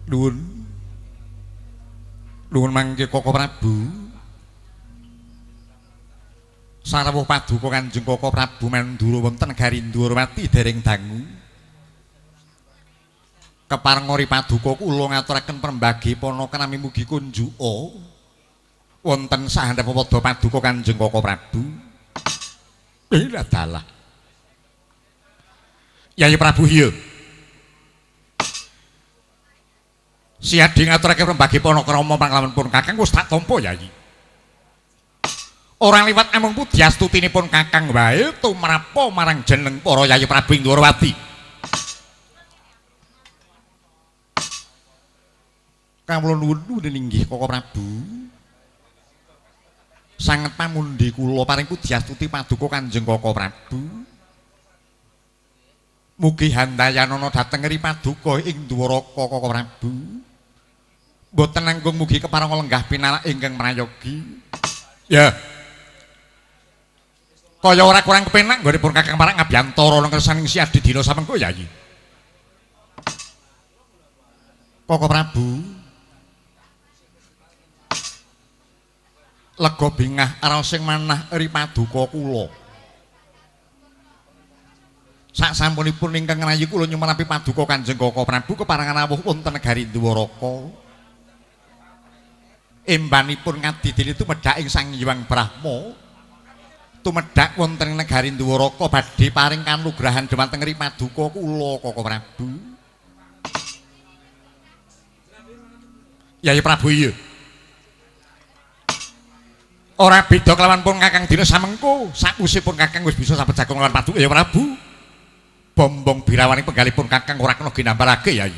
Nuwun. Nuwun mangke Koko Prabu. Sarawuh paduka Kanjeng Koko Prabu Mandura wonten negari Ndhurawati dereng dangu. Keparengori paduka kula ngaturaken prembagi panaka nami mugi kunjuka wonten sahandhap pada paduka Kanjeng Koko Prabu. Dalah. Yai Prabu iya. Siadi ngaturake prembagi panaka rama panglawan pun Kakang wis tak tampa Yai. Orang liwat amung pudi astutinipun Kakang wae tumrapa marang jeneng para Yai Prabu Ndhurawati. Kawula nuwun inggih Koko Prabu. Sanget pamundi kula paring pudi astuti paduka Kanjeng Koko Prabu. Mugi handayanana dhateng ri paduka ing Dwaraka Koko Prabu. Boten nanggung mugi kepareng lenggah pinarak ingkang prayogi. Ya. Kaya ora kurang kepenak nggonipun Kakang Marak ngabiyantara nang kersaning Siadi dina samengko Yai. Koko Prabu. Lega bingah arosing manah ri paduka kula. Sak sampunipun ingkang rayi kula nyumenapi paduka Kanjeng Koko Prabu keparengan rawuh wonten negari Dwaraka. Embanipun ngadidini tumedhak ing Sang Hyang Brahma. Tumedhak wonten ing negari Dwaraka badhe paring kanugrahan dhumateng ri paduka kula Koko Prabu. Yai Prabu iya. Ora beda kelawan pun Kakang dina samengko, sakusipun Kakang wis bisa sabet jagung lawan paduka Yai Prabu. Bombong birawaning penggalipun Kakang ora kena ginambarake Yai.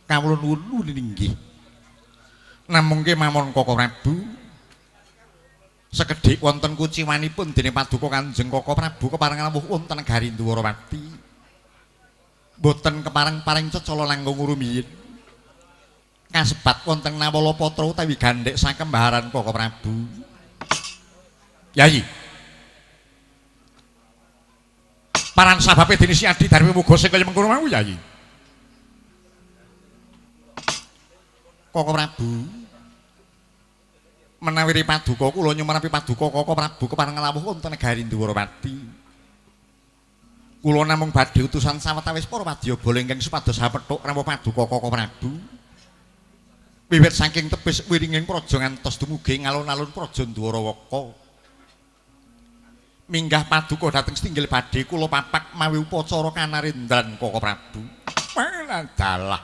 Kawula nuwun inggih. Namungke mamon Koko Prabu. Sekedhik wonten kuciwanipun dening paduka Kanjeng Koko Prabu keparengan rawuh wonten negari Ndhuwarawati. Boten kepareng-paring cecala langkung rumiyin. Kasebat wonten Nawala Patra utawi gandhek sakembaran Koko Prabu. Yai. Paran sababe dene Siadi Darmi muga sing kaya mengkono mau Yai. Koko Prabu. Menawi ri paduka kula nyumenapi paduka Koko Prabu kepareng lawuh wonten negari Ndhuwarawati. Kula namung badhe utusan sawetawis para wadyabala ingkang supados hapethuk rawuh paduka Koko Prabu. Wiwit saking tebis wiringing praja ngantos dumugi alun-alun praja Ndhuwarawaka. Minggah paduka dhateng setinggil badhe kula papak mawi upacara kanarendran Koko Prabu. Dalah.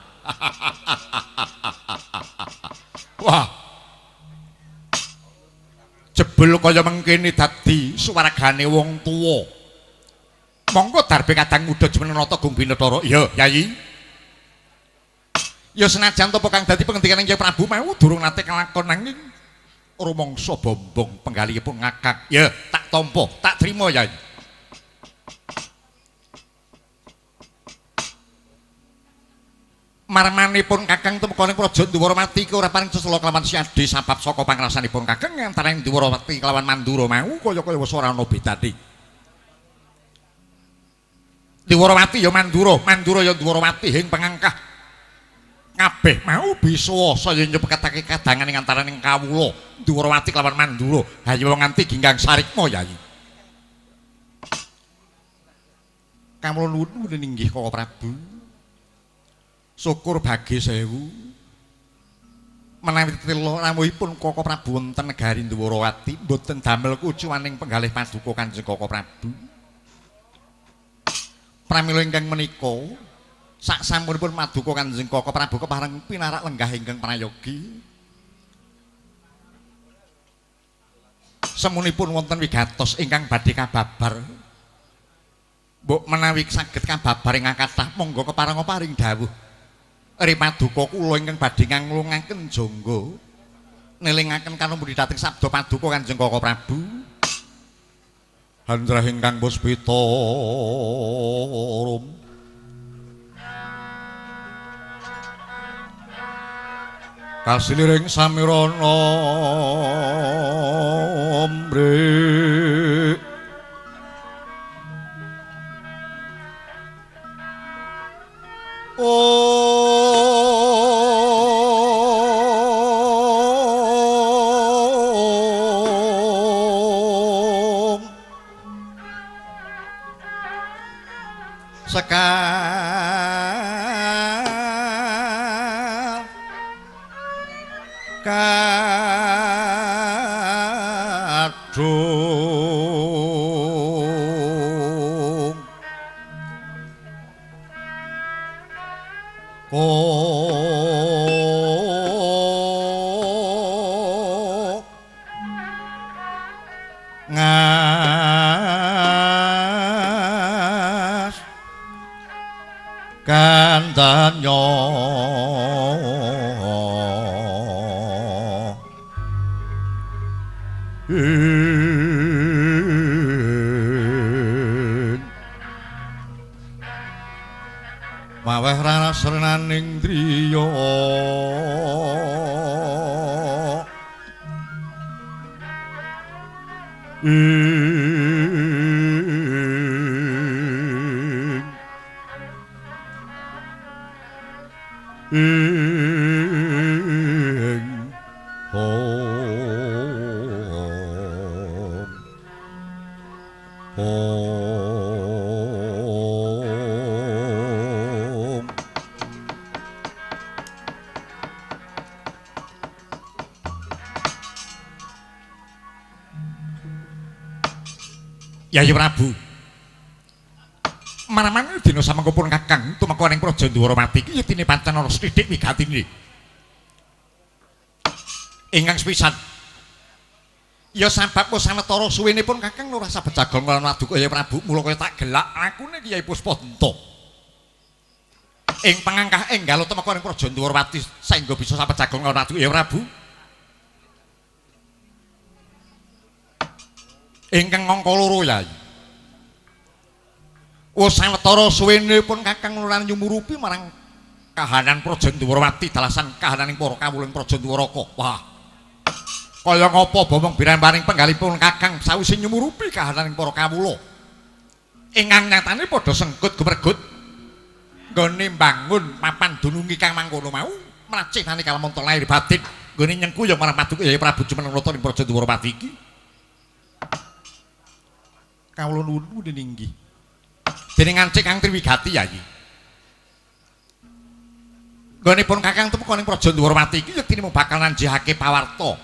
Wah. Jebul kaya mengkene dadi suwargane wong tuwa. Monggo darbe kadang mudha jumenenata Gung Binathara. Iya, Yai. Ya senajan to kang dadi pengendikaning Yai Prabu mau durung nate kelakon nanging rumangsa bombong penggalipun ngakak. Ya, tak tampa, tak trima Yai. Marmanipun Kakang tumeka ning Praja Ndhuwarawati ora paring cecala kelawan Siadi sabab saka pangrasanipun Kakang antaraning Ndhuwarawati kelawan Mandura mau kaya-kaya wis ora ana bedane. Ndhuwarawati ya Mandura, Mandura ya Ndhuwarawati ing pangangkah kabeh mau bisa saya nyepeketake kadangan ing antaraning kawula Ndhuwarawati kelawan Mandura. Hayo nganti ginggang sarikma Yai. Kawula nuwun inggih Koko Prabu. Syukur bagi sewu menawi tila rawuhipun Koko Prabu wonten negari Ndhuwarawati mboten damel kucuwaning penggalih paduka Kanjeng Koko Prabu. Pramila ingkang menika sak sampunipun paduka Kanjeng Koko Prabu kepareng pinarak lenggah ingkang prayogi. Semunipun wonten wigatos ingkang badhe kababar. Mbok menawi saged kababar ing kathah monggo kepareng paring dawuh. Ri paduka kula ingkang badhe nganglungaken jangga nelingaken kanumpuni dhateng sabda paduka Kanjeng Koko Prabu. Handrah ingkang puspita rum kasiliring samirana mrih oh sekar kadung ngas kandanyo maweh raras renaning driya Yayi Prabu manaman dina samangka pun Kakang tumeka ning Praja Ndwaramati iki yetine pancen ana sithik wigatine ingkang sepisan ya sabab sawetara suwene pun Kakang ora rasa bejagong lan waduka Yayi Prabu mula kaya tak gelak akune Kyai Puspanta ing pangangkah enggal tumeka ning Praja Ndwaramati saengga bisa sabejagong lan waduka Yayi Prabu ingkang angka loro Yayi. Sawetara suwene pun Kakang nuran nyumurupi marang kahanan Praja Ndwaramati dalasan kahananing para kawula Praja Ndwaraka. Wah. Kaya ngapa bomong biramparing penggalipun Kakang sawise nyumurupi kahananing para kawula. Ingkang nyatane padha sengkut gumregut nggone mbangun papan dunungi kang mangkono mau mracih nani kalamonta lahir batin nggone nyengku ya marang paduka Yayi Prabu Jumenenrata ning Praja Ndwaramati iki. Kawula nuwun ninggi dening Ancik Kang Triwigati Yayi nggonipun Kakang tumeka ning Praja Ndwaramati iki yektine bakal nanjihake pawarta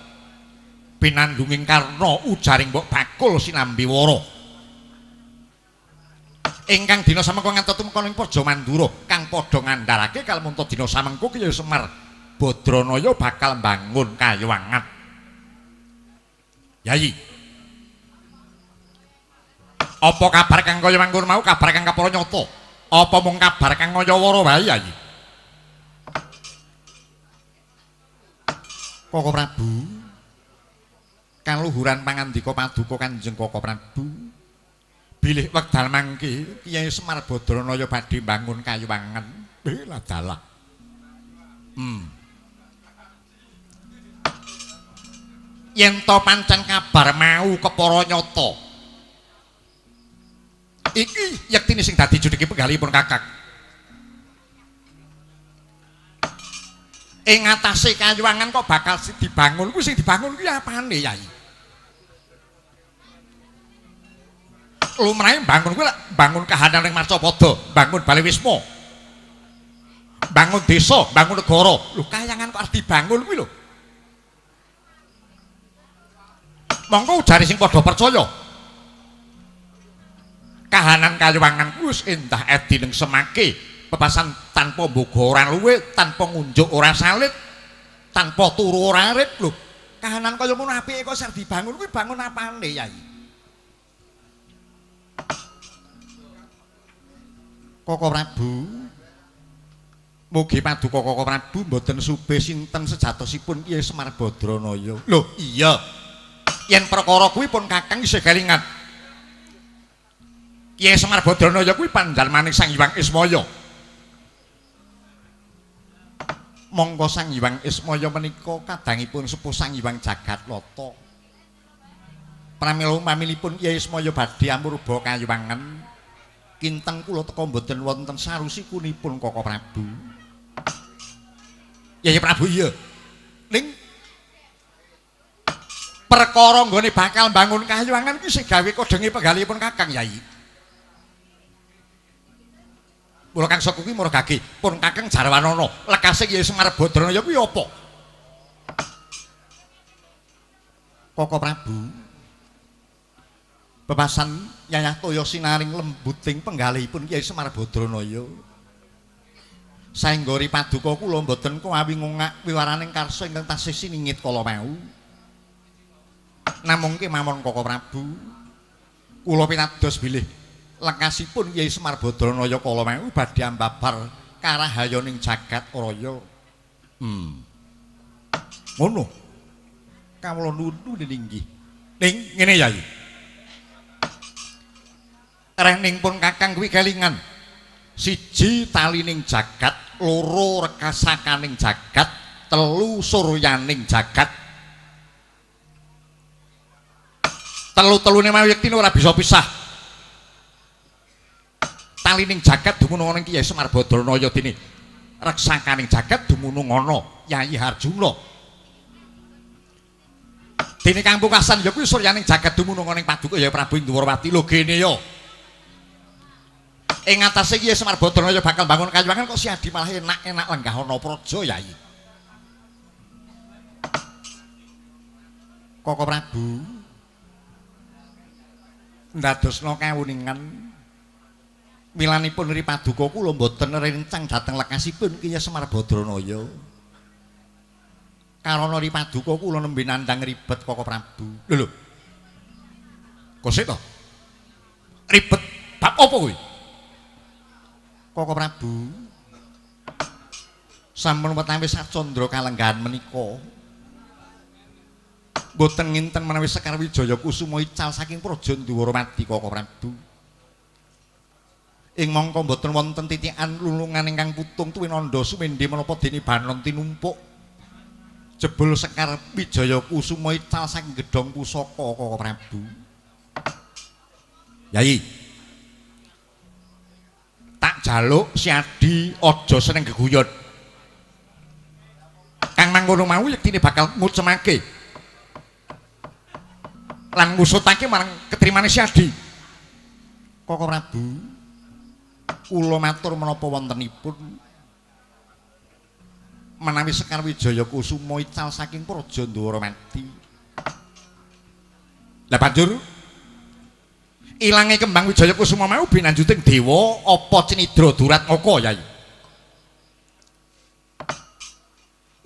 pinandhunging karna ujaring Mbok Bakul sinambi wara ingkang dina samengko ngantos tumeka ning Praja Mandura kang padha ngandharake kalamunta dina samengko Kyai Semar Badranaya bakal mbangun kayuwangan Yayi. Apa kabar kang kaya mangkono mau kabar kang kapara nyata? Apa mung kabar kang kaya wara wae Yayi? Koko Prabu. Kaluhuran pangandika paduka Kanjeng Koko Prabu. Bilih wekdal mangke Kyai Semar Badranaya badhe mbangun kayuwangan. Lah dalah. Yen to pancen kabar mau kepara nyata. Iki yektine sing dadi judheke penggalipun Kakang. Ing atase kayuwangan kok bakal dibangun kuwi sing dibangun kuwi apane Yayi? Lumrahe bangun kuwi bangun kahanan ning Marcapada, bangun Bale Wisma. Bangun desa, bangun negara. Lho kayangan kok arep dibangun kuwi lho. Monggo ujare sing padha percaya. Kahanan kayuwangan wis endah edi ning semake pepasan tanpa mboga ora luwe tanpa ngunjuk ora salit tanpa turu ora arit lho kahanan kaya ngono apike kok sing dibangun kuwi bangun apane Yayi Koko Prabu mugi paduka Koko Prabu mboten sube sinten sejatosipun Kyai Semar Badranaya lho iya yen perkara kuwi pun Kakang isih kelingan Kyai Semar Badranaya kuwi panjalmaning Sang Hyang Ismaya. Monggo Sang Hyang Ismaya menika kadangipun sepuh Sang Hyang Jagatlata. Pramila pamilipun Kyai Ismaya badhe amurba kayuwangan. Kinten kula teka mboten wonten sarusikunipun Koko Prabu. Kyai Prabu iya. Ning perkara nggone bakal bangun kayuwangan ki sing gawe kodhenge penggalipun Kakang Yayi. Mula Kang Saka kuwi margake pun Kakang Jarwanana lekase Kyai Semar Badranaya kuwi apa? Koko Prabu. Bebasan Yayah Toya sinaring lembuting penggalihipun Kyai Semar Badranaya. Saengga ri paduka kula mboten kuwawi ngungak wiwaraning karsa ingkang tasih siningit kala mau. Namung kemawon Koko Prabu. Kula pitados bilih lekasipun Kyai Semar Badranaya kala mau badhe ambabar karahayaning jagat raya. Ngono. Kawula nuwun inggih. Ning ngene Yai. Rehning pun Kakang kuwi kelingan. Siji talining jagat, loro rekasakaning jagat, telu suryaning jagat. Telu-telune mawiyektine ora bisa pisah. Talining jagat dumunung ana Kyai Semar Badranaya dene. Reksakaning jagat dumunung ana Yayi Harjuna. Dene kang pungkasan ya kuwi suryaning jagat dumunung ana ing paduka ya Prabu Indrawati lho gene ya. Ing atase Kyai Semar Badranaya bakal bangun kayuwangan kok si Adi malah enak-enak lenggah ana praja Yayi. Koko Prabu ndadosna kawuningan milanipun ri paduka kula mboten rencang dhateng lekasipun Kyai Semar Badranaya. Karana ri paduka kula nembe nandhang ribet Koko Prabu. Lho. Kosek to? Ribet bab apa kuwi? Koko Prabu sampun wetawis sacandra kalenggahan menika boten nginten menawi Sekar Wijaya Kusuma ical saking Praja Ndwaramadi Koko Prabu ing mangka boten wonten titikan lulungan ingkang putung tuwinanda sumendhe menapa dene banon tinumpuk jebul Sekar Wijaya Kusuma ical saking gedhong pusaka Koko Prabu. Yai tak jaluk si Adi aja seneng geguyon. Kang mangkono mau yektine bakal ngucemake lan ngusutake marang ketrimane si Adi. Koko Prabu, kula matur menapa wontenipun menawi Sekar Wijaya Kusuma ical saking Praja Ndwaramadi. Lah banjur ilange kembang Wijaya Kusuma mau binanjuting dewa apa Cinidra Duratmaka Yai.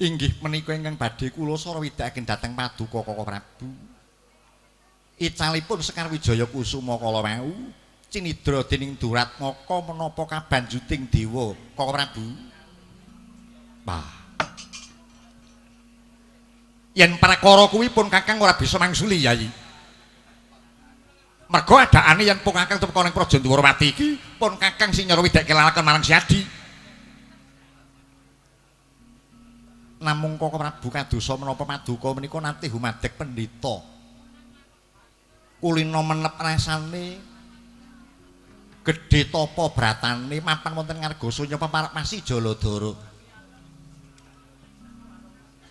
Inggih menika ingkang badhe kula sora widhakaken dhateng paduka Koko Prabu. Icalipun Sekar Wijaya Kusuma kala mau Cinidra dening Duratmaka menapa kabanjuting dewa Koko Prabu. Bah. Yen prakara kuwi pun Kakang ora bisa mangsuli Yai. Mergo adaane yen pun Kakang teka ning Praja Ndwaramadi iki pun Kakang sing nyara widhake lalakan marang si Adi. Namung Koko Prabu kadosa menapa paduka menika nate humadeg pendhita. Kulina menep rasane gedhe tapa bratane mapan wonten ngargasa nyapa parek Masi Jaladara.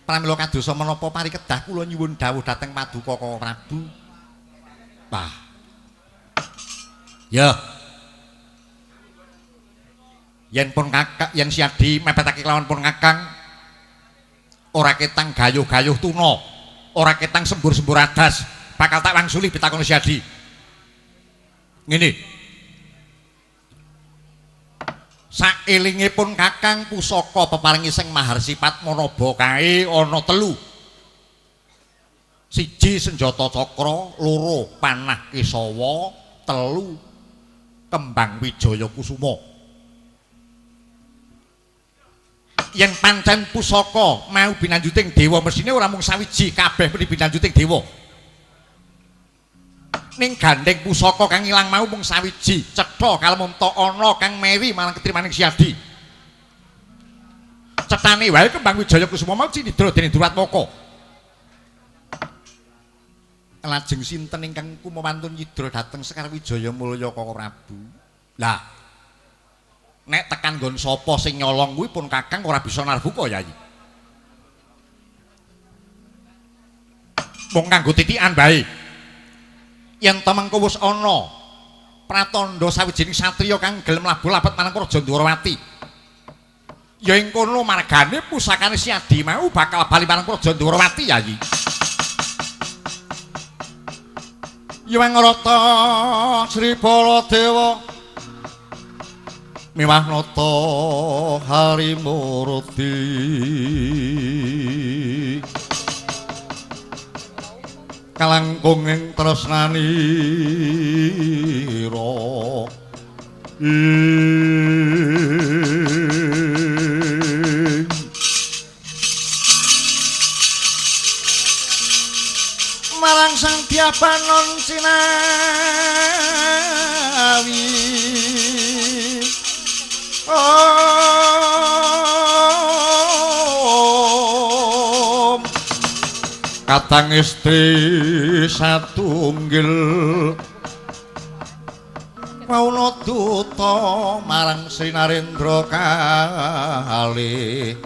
Pramila kadosa menapa parikedah kula nyuwun dawuh dhateng paduka Koko Prabu. Bah. Ya. Yen pun Kakak yen si Adi mepetake kelawan pun Kakang ora ketang gayuh-gayuh tuna, ora ketang sembur-sembur adas, bakal tak wangsuli pitakon si Adi. Ngene. Saelingipun Kakang pusaka peparingi sing maharsipat manaba kae ana 3. Siji senjata cakra, loro panah Kesawa, 3 kembang Wijaya Kusuma. Yen pancen pusaka mau binanjuting dewa mesine ora mung sawiji kabeh mesti binanjuting dewa. Ning gandeng pusaka kang ilang mau mung sawiji, cetha kalemunta ana kang mewi marang ketrimaning si Adi. Cethane wae kembang Wijaya Kusuma mau Cinidra dening Duratmaka. Lajeng sinten ingkang kumawantun nyidra dhateng Sekar Wijaya Mulya Koko Prabu. Lah nek tekan nggon sapa sing nyolong kuwi pun Kakang ora bisa narbuka Yai. Mung kanggo titikan bae. Yen temengko wis ana pratandha sawijining satriya kang gelem mlabuh labet marang Raja Ndwarawati. Ya ing kono margane pusakane Si Adi mau bakal bali marang Raja Ndwarawati Yayi. Yuwang Rata Sri Baladewa miwah nata Harimurti kalangkung ing tresnanira marang Sang Diabanon Sinawi katang istri satunggil mauna duta marang Sri Narendra kalih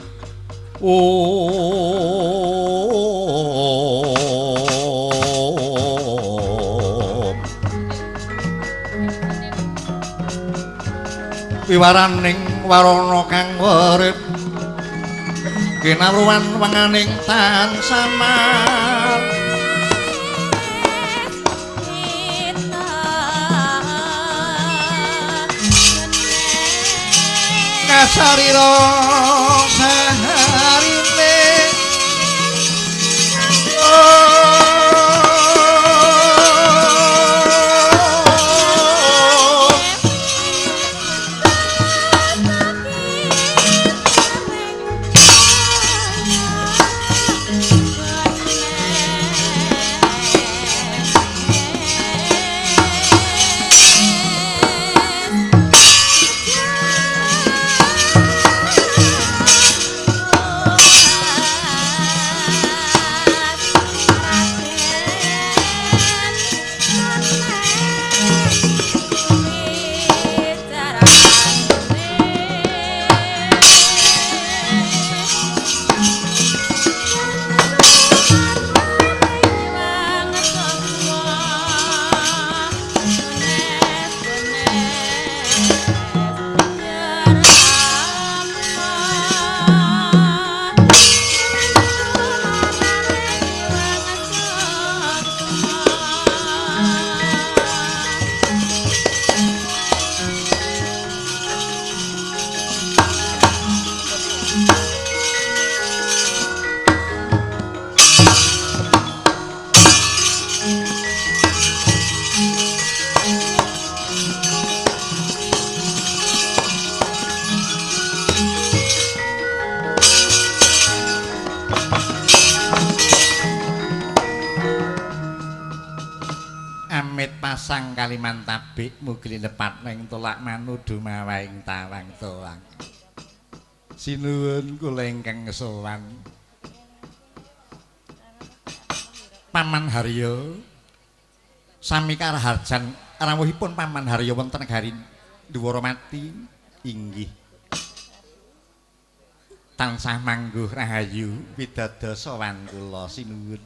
wiwaraning warana kang urip kinawruhan wenganing tan samar kasarira saharine pasang kaliman tabik mugi lepat ning tolak manudu mawaing tawang toang sinuwun kula ingkang sowan Paman Harya sami karaharjan rawuhipun Paman Harya wonten negari Ndwaramati inggih tansah mangguh rahayu widada sowan kula sinuwun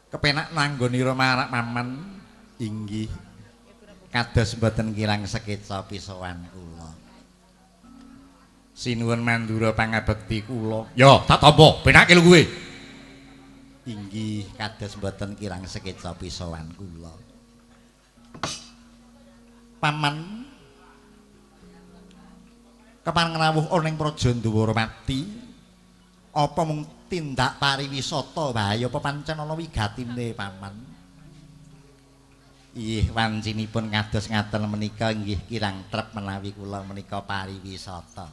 kepenak nanggonira marak Paman inggih kados mboten kirang sekeca pisowan kula sinuwun mandura pangabekti kula ya tak tampa penake lho kuwe inggih kados mboten kirang sekeca pisowan kula Paman kepareng rawuh ana ing Praja Ndwaramati apa mung tindak pariwisata wae apa pancen ana wigatine Paman Ih wancinipun kados ngaten menika nggih kirang trep menawi kula menika pariwisata.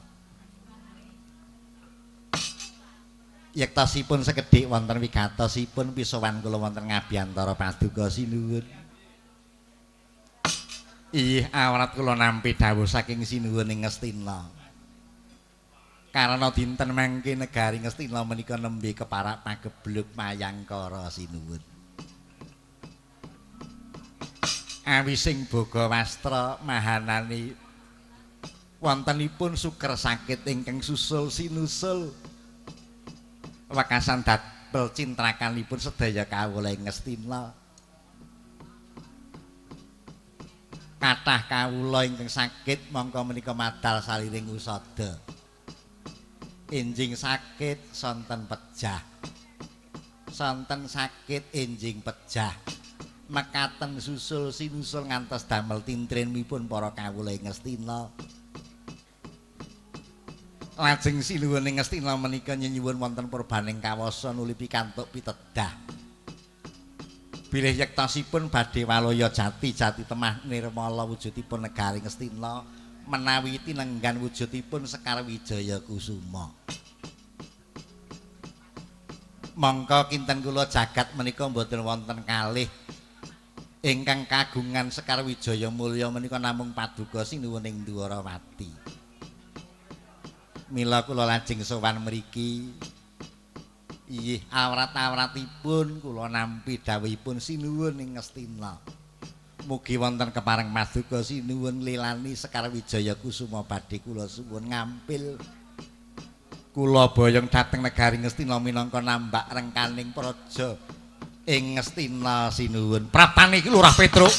Yektosipun sekedhik wonten wigatosipun pisowan kula wonten ngabiyantara paduka sinuwun. Ih awrat kula nampi dawuh saking sinuwun ing Ngastina. Karena dinten mangke negari Ngastina menika nembe keparak pagebluk mayangkara sinuwun. Awising boga wastra mahanani wontenipun suker sakit ingkang susul sinusul wekasan dapel cintrakanipun sedaya kawula ing Ngastina kathah kawula ingkang sakit mongko menika madal saliring usada. Enjing sakit sonten pejah. Sonten sakit enjing pejah. Mekaten susul sinusul ngantos damel tintrinipun para kawula ing Ngastina. Lajeng sinuwun ing Ngastina menika nyuwun wonten purbaning kawasa nuli pikantuk pitedah. Bilih yektosipun badhe walaya jati temah nirmala wujudipun negari Ngastina menawi tinenggan wujudipun Sekar Wijaya Kusuma. Mangka kinten kula jagat menika mboten wonten kalih ingkang kagungan Sekar Wijaya mulya menika namung paduka sinuwun ing Dwarawati. Mila kula lajeng sowan mriki. Inggih awrat-awratipun kula nampi dawuhipun sinuwun ing Ngastina. Mugi wonten kepareng paduka sinuwun lilani Sekar Wijaya Kusuma badhe kula suwun ngampil. Kula boyong dhateng negari Ngastina minangka nambak rengkaning praja ing Ngastina sinuwun. Praptane iki Lurah Petruk.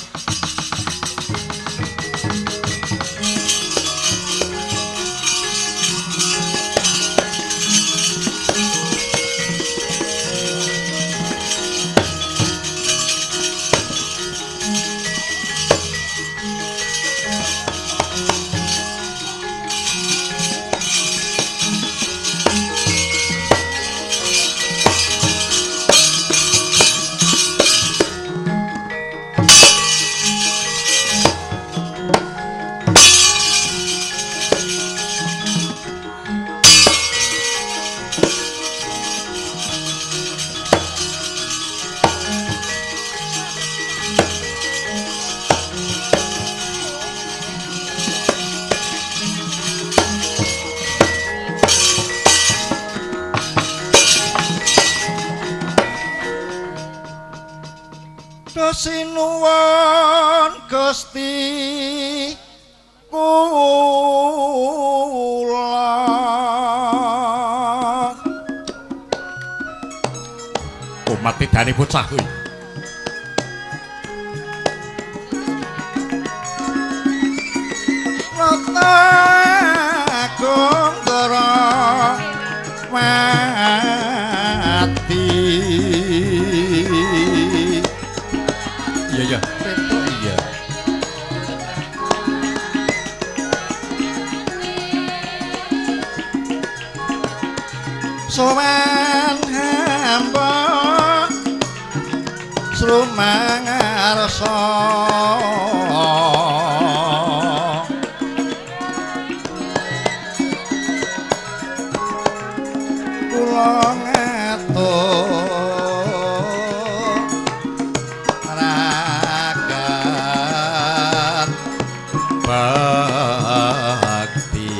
Sinuwun Gusti kula umat idane bocah kuwi Rata Gondara mati. Iya, Petruk iya. Sowan hamba srumangarsa kula ngatur bakti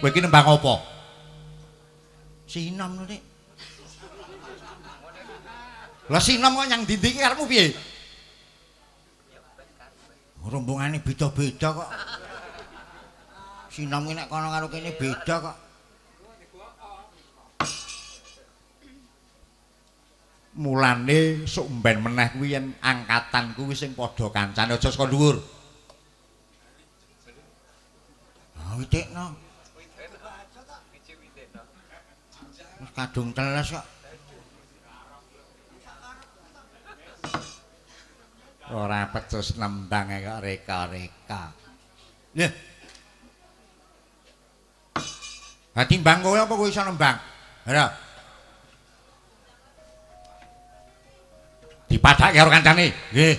kowe iki nembang apa? Sinom lho, Dik. Lah sinom kok nyang ndi-ndi iki karepmu piye? Rombongane beda-beda kok. Sinom ki nek kono karo kene beda kok. Mulane sok mben meneh kuwi yen angkatanku wis sing padha kancane aja saka dhuwur. Ah witekno. Wis kadung teles kok. Ora pecus nembang kok reka-reka. Lho. Ha timbang kowe apa kowe iso nembang? Ora. Dipadhake karo kancane. Nggih.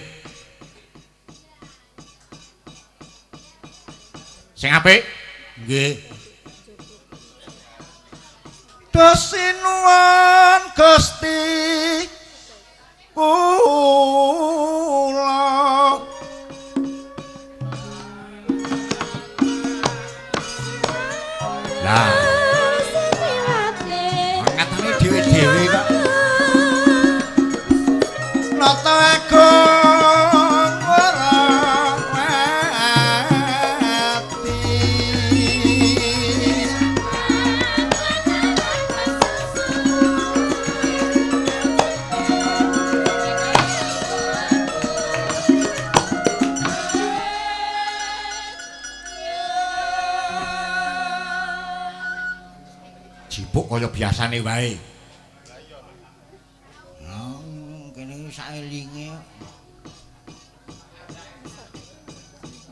Sing apik? Nggih. Dasinuwun Gusti kula lah ngatane dhewe-dhewe kok nata agung ora jibuk kaya biasane wae. Kene saelinge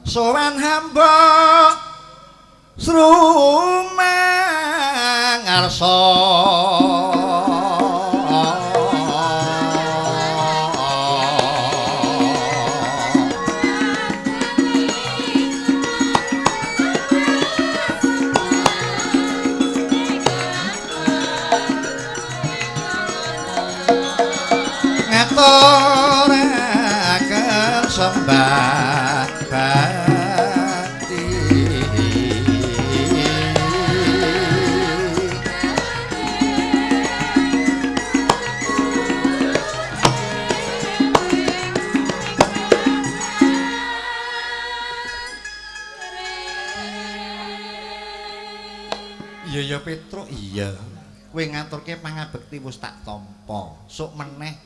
sowan hamba srumangarsa ngaturaken sembah bakti iya ya Petruk iya kowe ngaturke pangabekti wis tak tampa sok meneh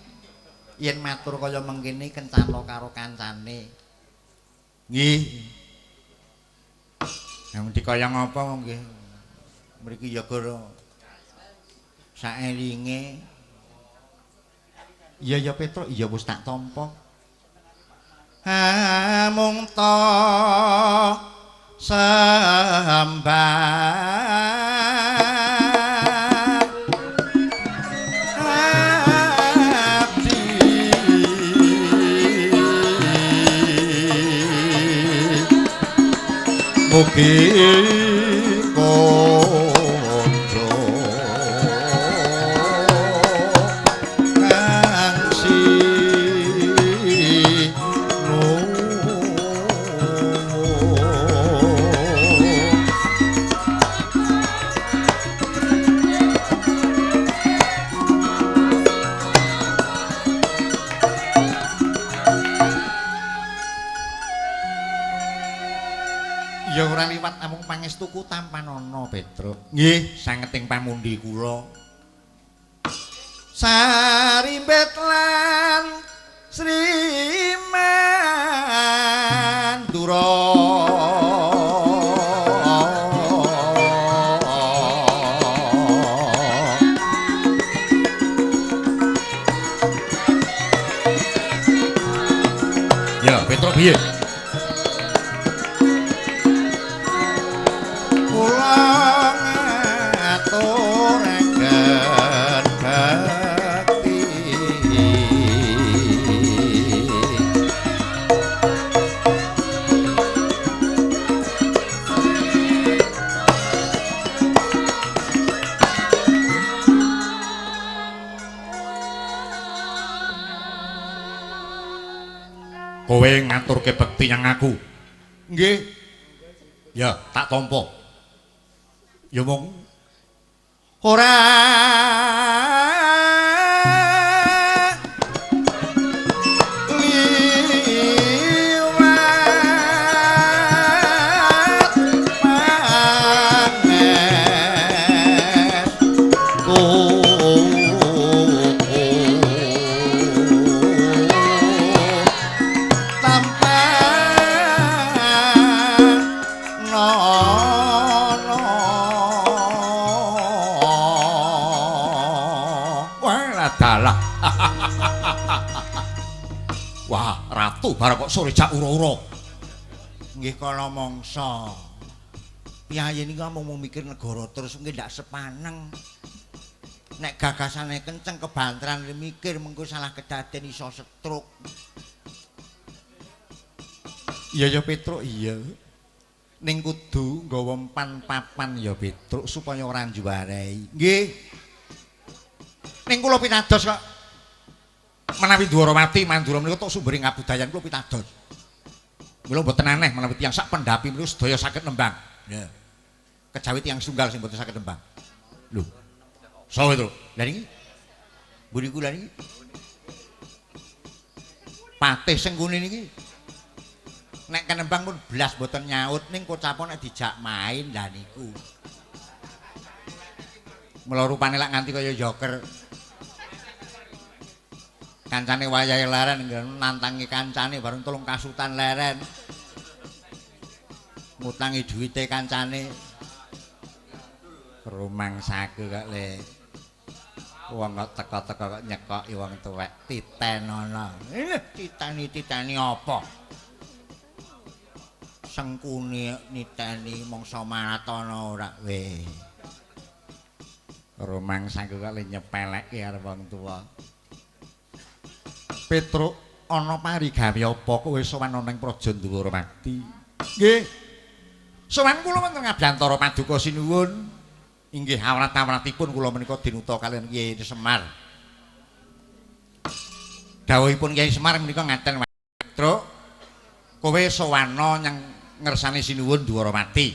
yen matur kaya mengkene kencana karo kancane nggih yang dikaya ngapa nggih mriki ya gara saelinge iya ya Petruk iya wis tak tampa mung ta sembah mugi konco kang ya ora liwat amung pangestuku tampanana Petruk. Nggih, sangeting pamundi kula. Sarimbet lan Srimandura. Ya, Petruk piye? Kowe ngaturke bekti yang aku. Nggih. Ya, tak tampa. Ya mong ora wah, ratu barang kok sore jak ura-ura. Nggih kala mangsa. Piyayi niku mung mikir negara terus nggih ndak sepaneng. Nek gagasane kenceng kebanteran mikir mengko salah kedaden iso stroke. Iya ya Petruk iya. Ning kudu nggawa empan papan ya Petruk supaya ora juarai. Nggih. Ning kula pitados kok menawi Dwarawati Mandura menika tok sumbering kabudayan kula pitados. Mula mboten aneh menawi tiyang sak pendhapi menika sedaya saged nembang. Ya. Kejawi tiyang sunggal sing mboten saged nembang. Lho. Saha itu? Lah niki. Mburi kula niki. Patih sing kune niki. Nek kenembang pun blas mboten nyaut ning kocapon nek dijak main lah niku. Mula rupane lak nganti kaya joker. Kancane wayahe leren nantangi kancane bareng tolong kasutan leren. Ngutangi duwite kancane. Rumangsaku kok Le. Wong kok teka-teka kok nyekoki wong tuwek titen ana. Titeni apa? Sengkuni niteni mangsa maratana ora we. Rumangsaku kok le nyepeleki arep wong tuwa. Petruk ana parigawe apa kowe sowan ana ing Praja Ndhuwaramati? Nggih. Sowan kula wonten Ngabyantara Paduka Sinuwun. Inggih awrat-awratipun kula menika dinuta kaliyan Kyai Semar. Dawuhipun Kyai Semar menika ngaten, Truk. Kowe sowana nyang ngersane Sinuwun Ndhuwaramati.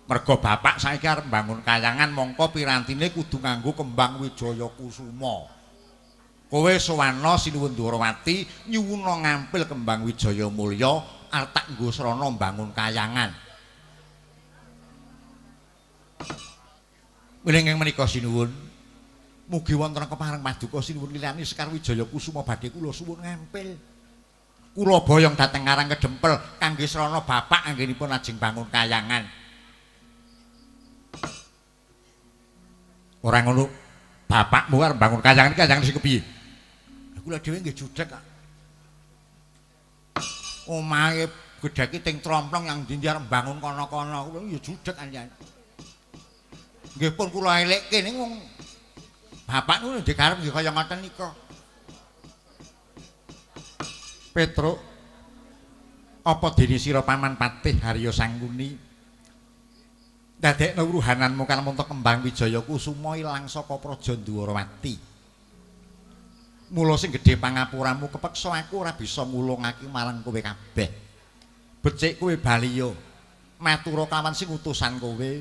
Merga bapak saiki arep mbangun kayangan mongko pirantine kudu nganggo kembang Wijaya Kusuma. Kowe sowana Sinuwun Ndhuwaramati nyuwuna ngampil kembang Wijaya Mulya arep tak nggo srana mbangun kayangan. Wininging menika Sinuwun, mugi wonten kepareng Paduka Sinuwun lilani Sekar Wijaya Kusuma badhe kula suwun ngampil. Kula boyong dhateng Karang Kedempel kangge srana bapak anggenipun lajeng bangun kayangan. Ora ngono, bapakmu arep bangun kayangan sing kepiye? Kula dhewe nggih judhek kok. Omahe gedheke ting tromplong yang ndi arep bangun kono-kono kuwi ya judhek anjen. Nggih pun kula elekke ning wong bapak niku dikarep nggih kaya ngoten nika. Petruk apa dene sira Paman Patih Harya Sangkuni ndadekno wuruhananmu kan montok kembang Wijaya Kusuma ilang saka Praja Ndhuwaramati. Mula sing gedhe pangapuramu kepeksa aku ora bisa ngulungake marang kowe kabeh. Becik kowe baliya matura kawan sing utusan kowe.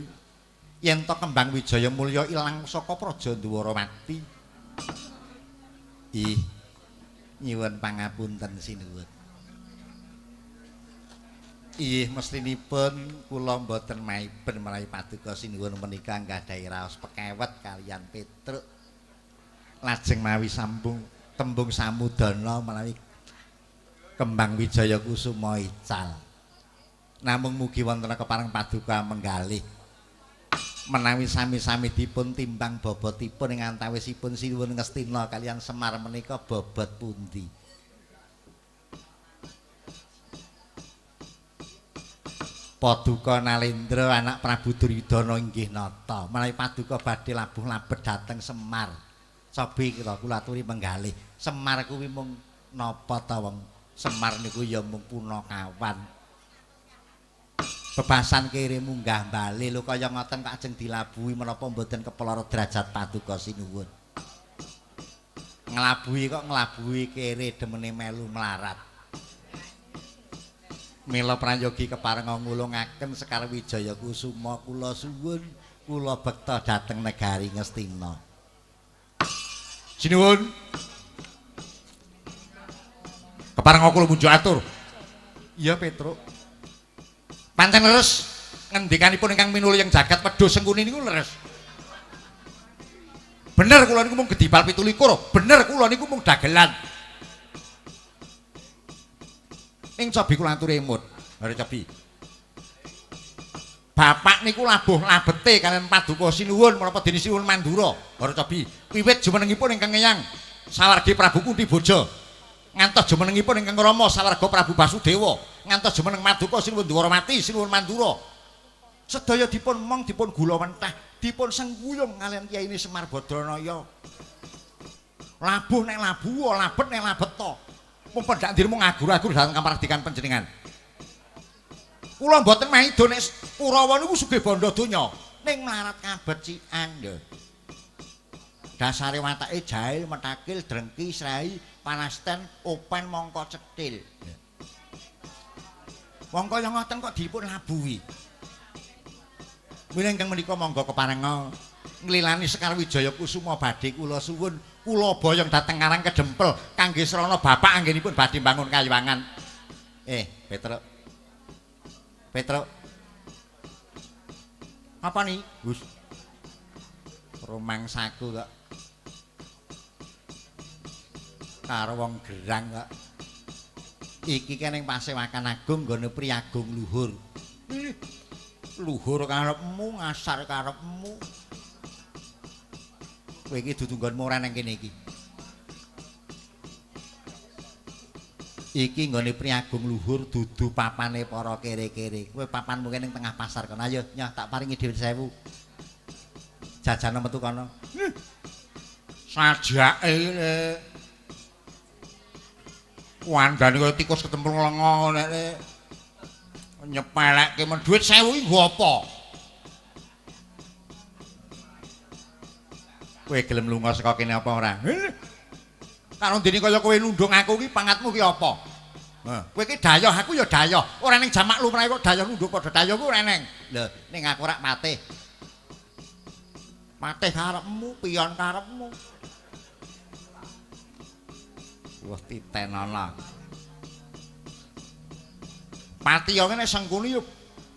Yen to kembang Wijaya Mulya ilang saka Praja Ndhuwaramati. Ih, nyuwun pangapunten Sinuwun. Ih, mestinipun kula mboten maiben menawi Paduka Sinuwun menika nggadahi raos pekewet kaliyan Petruk. Lajeng mawi sambung tembung samudana menawi kembang Wijaya Kusuma ical. Namung mugi wonten kepareng Paduka menggalih menawi sami-sami dipun timbang bobotipun ing antawisipun Sinuwun Ngastina kaliyan Semar menika bobot pundi? Paduka Nalendra anak Prabu Duryudana inggih nata menawi Paduka badhe labuh labet dhateng Semar. Cobi kula aturi menggalih. Semar kuwi mung napa ta wong? Semar niku ya mung punakawan. Bebasan kere munggah bali lho kaya ngoten kok ajeng dilabuhi menapa mboten kepelara derajat Paduka Sinuwun. Nglabuhi kere demene melu melarat. Mila prayogi kepareng ngulungaken Sekar Wijaya Kusuma kula suwun kula bekta dhateng negari Ngastina. Sinuwun. Kepareng kula munjuk atur. Iya Petruk. Pancen leres ngendikanipun ingkang minulya jagat wedhus Sengkuni niku leres. Bener kula niku mung gedibal 17, bener kula niku mung dagelan. Ing Cobi kula aturi emut, Hari Cobi. Bapak niku labuh labete kaliyan Paduka Sinuwun menapa dene Sinuwun Mandura, Hari Cobi. Wiwit jumenengipun ingkang Eyang sawargi Prabu Kuntiboja. Ngantos jumenengipun ingkang Rama sawarga Prabu Basudewa ngantos jumeneng Paduka Sinuwun Ndhuwaramati Sinuwun Mandura sedaya dipun mong dipun gula wentah dipun sengguyung kaliyan Kyai Semar Badranaya labuh nek labuh labet nek labeta mung pendak ndir mung agur-agur dhateng kamardikan panjenengan kula mboten maido nek Kurawa niku sugih bandha donya ning mlarat kabecikan lho dasare watake jahil metakil drengki srai panasten open mongko cetil. Wong kaya ngoten kok dipun labuhi. Mila ingkang menika monggo keparenga nglilani Sekar Wijaya Kusuma badhe kula suwun kula boyong dhateng Karang Kedempel kangge srana bapak anggenipun badhe bangun kayangan. Petruk. Petruk. Apa nih? Gus. Rumangsaku kok karo wong gerang kok. Iki kan ning Pasewakan Agung nggone Priagung luhur. luhur karepmu, ngasar karepmu. Kowe iki dudu nggonmu ora nang kene iki. Iki nggone Priagung luhur dudu papane para kere-kere. Kowe papanmu kene ning tengah pasar kono. Ayo, nyah tak paringi dhewe 1000. Jajane metu kono. Sajake wandane kaya tikus ketempung lenga nek nyepelekke men dhuwit 1000 iki nggo apa? Kowe gelem lunga saka kene apa ora? Karo dene kaya kowe nundung aku iki pangatmu ki apa? Kowe iki dayoh, aku ya dayoh. Ora ning jamak lumrahe kok dayoh nundung padha dayoh ku ora ning. Lho, ning aku ora patih. Patih karepmu, piyon karepmu. Wah titenana. Pati yo ngene sengkuni yo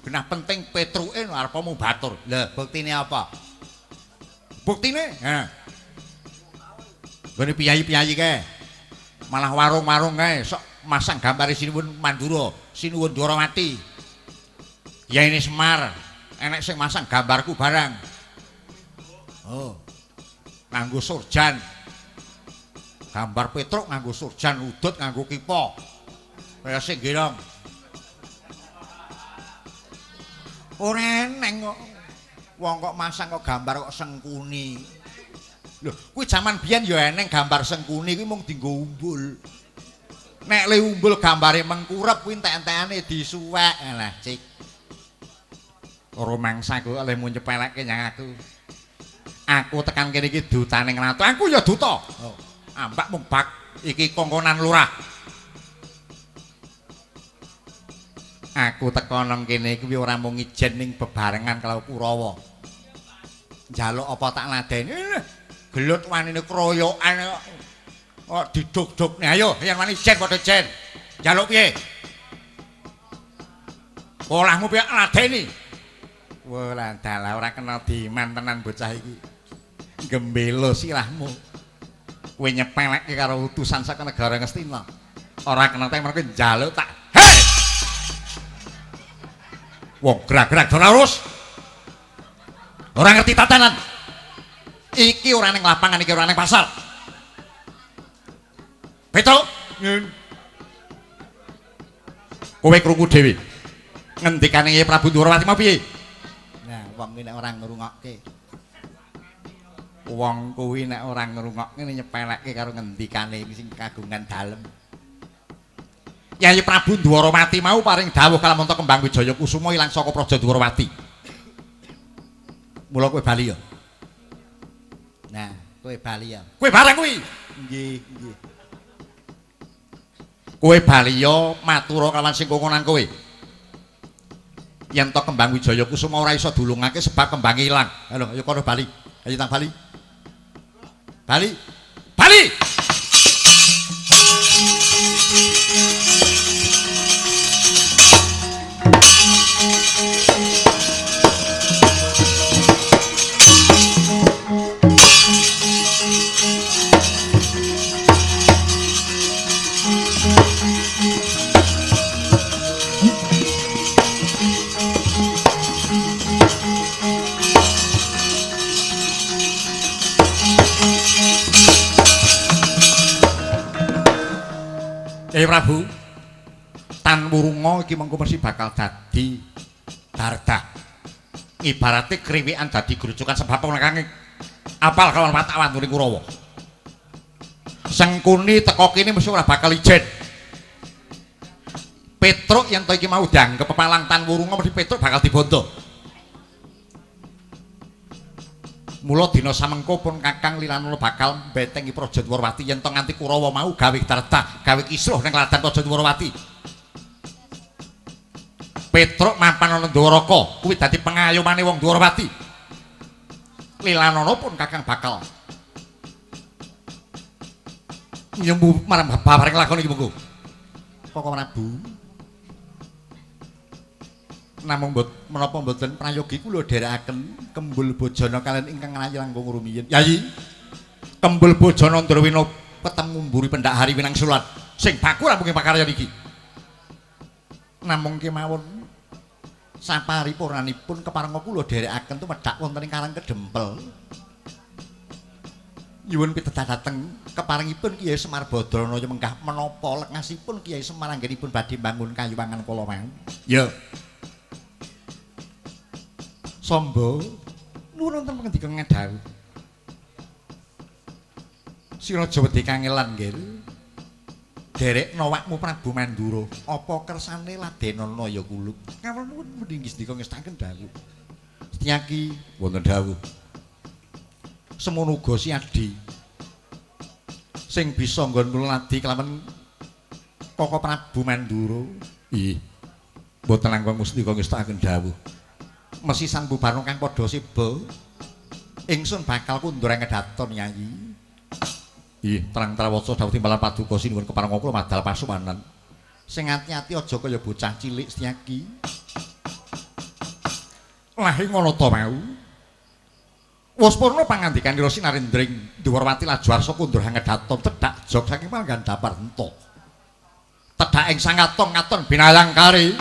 genah penting petruke arepamu batur. Lah buktine apa? Buktine? Heeh. Gone piyayi-piyayi kae. Malah warung-warung kae sok masang gambare Sinuwun Mandura, Sinuwun Dwarawati. Ya ini Semar, enek sing masang gambarku barang. Oh. Nganggo surjan. Gambar Petruk nganggo surjan, udut nganggo kipa. Kaya sing girong. Ora eneng kok. Wong kok masang kok gambar kok sengkuni. Lho, kuwi jaman biyen ya eneng gambar sengkuni kuwi mung dienggo umbul. Nek le umbul gambare mengkurep kuwi entek-entekane disuwek. Lah, cik. Ora mangsa ku oleh mun nyepelekke nyang aku. Aku tekan kene iki dutaning ratu. Aku ya duta. Oh. Ambak mung bak iki kongkonan lurah. Aku teko nang kene kuwi ora mung ijen ning bebarengan karo Kurawa. Njaluk apa tak ladeni. Gelut wanine kroyokan kok diduk-dukne. Ayo, yen wani ijen padha ijen. Njaluk piye? Olahmu piye ladeni? Wah, dalah ora kena diman tenan bocah iki. Gembelo sirahmu. Kowe nyepelekke karo utusan saka negara Ngastina. Ora kena temen kowe njaluk tak. Hei! Wong gerak-gerak terus. Ora ngerti tatanan. Iki ora ning lapangan, iki ora ning pasar. Betul? Kowe krungu dhewe. Ngendikane Prabu Dwarawati mau piye? Nah, wong kuwi nek ora ngrungokke. Wong kuwi nek ora ngrungokke nyepelekke karo ngendikane sing kagungan dalem. Yai Prabu Dwarawati mau paring dawuh kalamonta Kembang Wijaya Kusuma ilang saka Praja Dwarawati. Mula kowe bali ya. Nah, kowe bali ya. Kowe bareng kuwi. Nggih, nggih. Kowe bali ya matura kawan sing kongkonan kowe. Yen to Kembang Wijaya Kusuma ora iso dulungake sebab kembange ilang. Halo, ayo kono bali. Ayo tang bali. Bali. Bali. Prabu Tan Wurunga iki mengko mesti bakal dadi dardah. Ibarate kriwikan dadi grujukan sebab kang apal kalawan watak wandune Kurawa. Sengkuni teko kene mesti ora bakal ijen. Petruk yen to iki mau dianggep pepalang Tan Wurunga mesti Petruk bakal dibondo. Mula dina samengko pun Kakang Lilanula bakal mbentengi Praja Dwarawati yen to nganti Kurawa mau gawe dardah, gawe kisruh ning ladan Praja Dwarawati. Petruk mapan ana Dwaraka, kuwi dadi pengayomane wong Dwarawati. Lilanula pun Kakang bakal nyembu marang babaring lakon iki mengko. Koko Prabu. Namung menapa mboten prayogi kula dherekaken Kembul Bojana kalian ingkang rayi langkung rumiyin. Yayi. Kembul Bojana Ndrawina ketemu mburi pendak hari winang sulat. Sing baku rampung pakaryan iki. Namung kemawon Saparipurnanipun keparenga kula dherekaken tumedhak wonten ing Karang Kedempel. Nyuwun pitedah dhateng keparengipun Kyai Semar Badranaya menggah menapa lekngasipun Kyai Semar anggenipun badhe mbangun kayuwangan kala mau. Ya. Samba nuwun wonten pangendika ngedhawuh. Sira Jawa kangelan nggih. Derek nawakmu Prabu Mandura, apa kersane ladenana ya kuluk. Ngawon nuwun mendhi nggih ngestaken dawuh. Setyaki wonten dawuh. Semono uga si Adi sing bisa nggon ngladi kelawan Koko Prabu Mandura. Ih. Mboten langkung mustika ngestaken dawuh. Mesi sang bubarno kang padha seba. Ingsun bakal kundur ngedaton Yayi. Ih, terang trawaca dawuh timbalan paduka sinuwun keparenga kula madal pasuwanan. Sing ati-ati aja kaya bocah cilik Setyaki. Lah ngono to mau. Wis purna pangandikanira Sinarendring Dwarawati laju arsa kundur ngedaton tedhak jog saking Panggandapar ento. Tedhak ing sangaton ngaton binayang kari.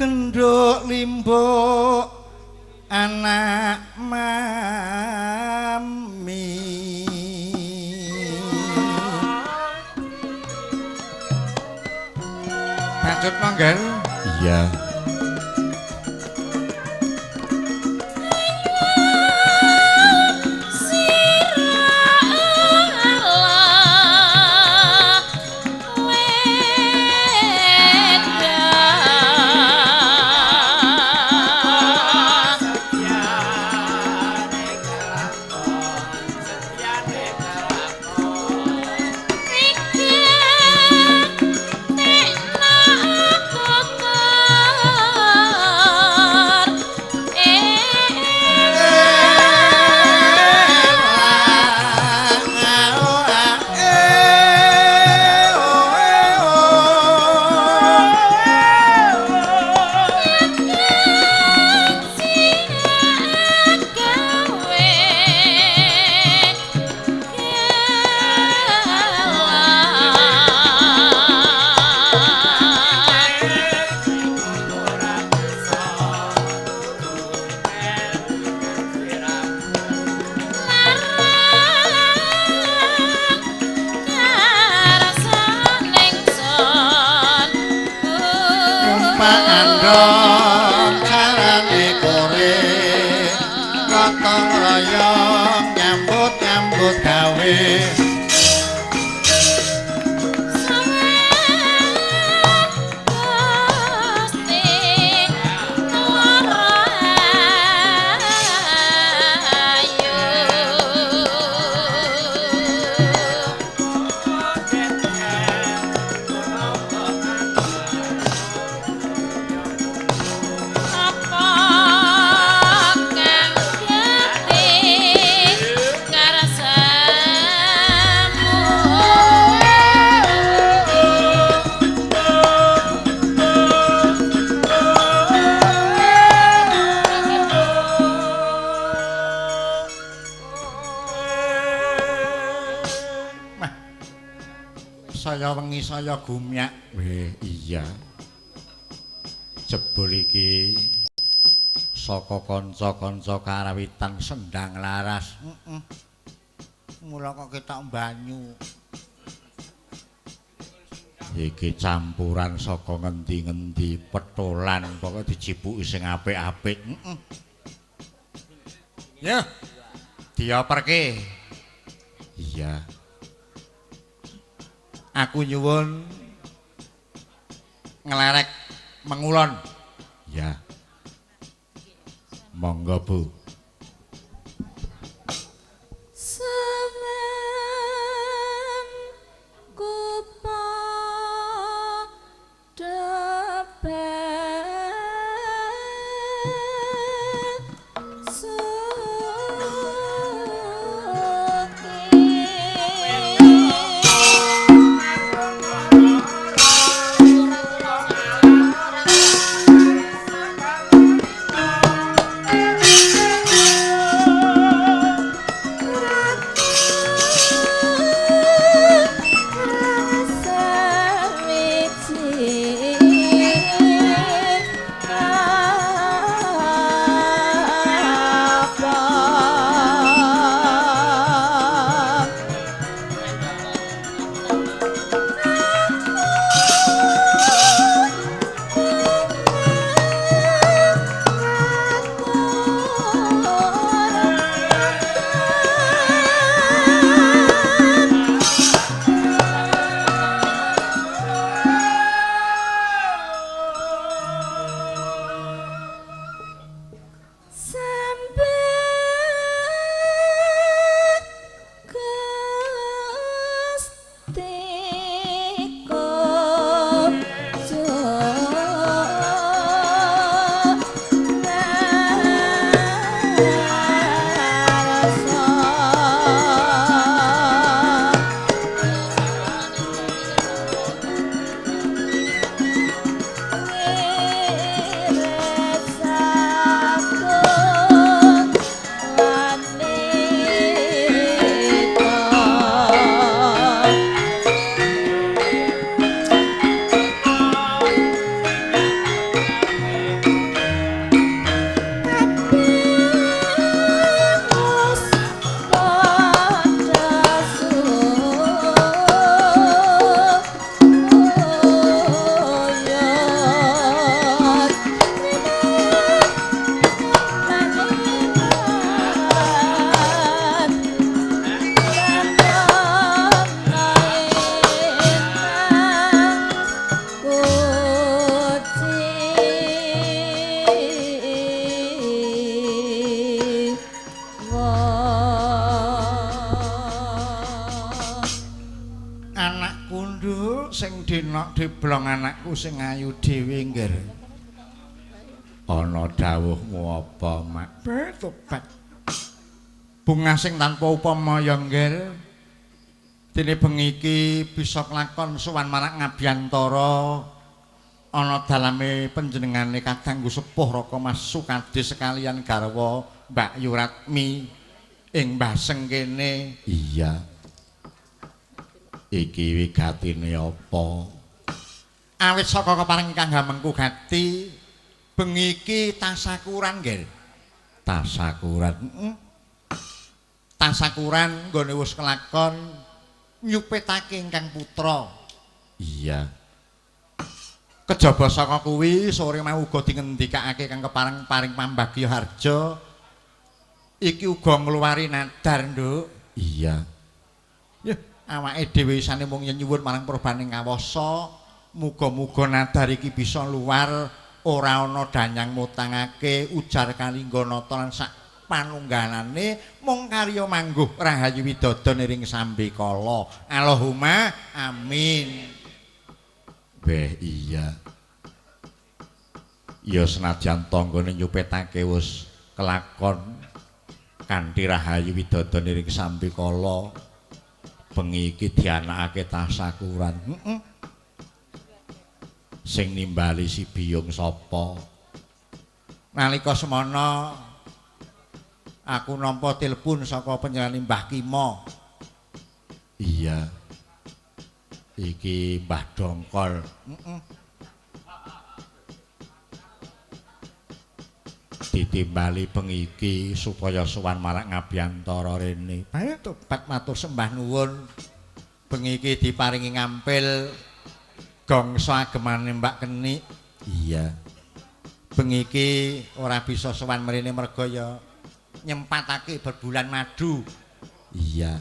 kenduk limbuk anak mami Pacut manggal iya Pandong carane kore gotong royong nyambut gawe saya wengi saya gumyak iya jebul iki saka kanca-kanca karawitan sendang laras mula kok ketok banyu iki campuran saka ngendi-ngendi petolan pokoke dijibuki sing apik-apik ya dioperke iya aku nyuwun ngelerek mengulon ya monggo Bu Nduk sing dinok diblong anakku sing ayu dhewe ngger. Ana dawuhmu apa, Mak? Tobat. Bunga sing tanpa upama ya ngger. Dene bengi iki bisa kelakon sowan marang Ngabyantara ana daleme panjenengane Kadangku Sepuh Raka Mas Sukadi sekalian garwa Mbak Yuratmi ing Baseng kene. Iya. Iki wigatine apa? Awit saka kepareng Kang Hamengku Gati bengi iki tasakuran nggih. Tasakuran. Tasakuran nggone wis kelakon nyupetake ingkang putra. Iya. Kejaba saka kuwi sore mau uga dingendikake Kang kepareng paring pambagya harja iki uga ngluwari nadar, Nduk. Iya. Ya, awake dhewe isane mung nyuwun marang Prabaning Kawasa, muga-muga nadar iki bisa luar ora ana danyang mutangake ujar Kalingganata lan sak panunggalane mung karya mangguh Rahayu Widodon ing Sambikala. Allahumma amin. Beh iya. Ya senajan tanggane nyupetake wis kelakon kanthi Rahayu Widodon ing Sambikala, bengi iki dianakake tasakuran. Sing nimbali si biyung sapa? Nalika semana aku nampa telepon saka panjenengane Mbah Kimo. Iya. Iki Mbah Dongkol. Ditimbali bengi iki supaya sowan marang Ngabyantara rene. Bae tobat matur sembah nuwun. Bengi iki diparingi ngampil gongso agemane Mbak Keni. Iya. Bengi iki ora bisa sowan mrene merga ya nyempatake berbulan madu. Iya.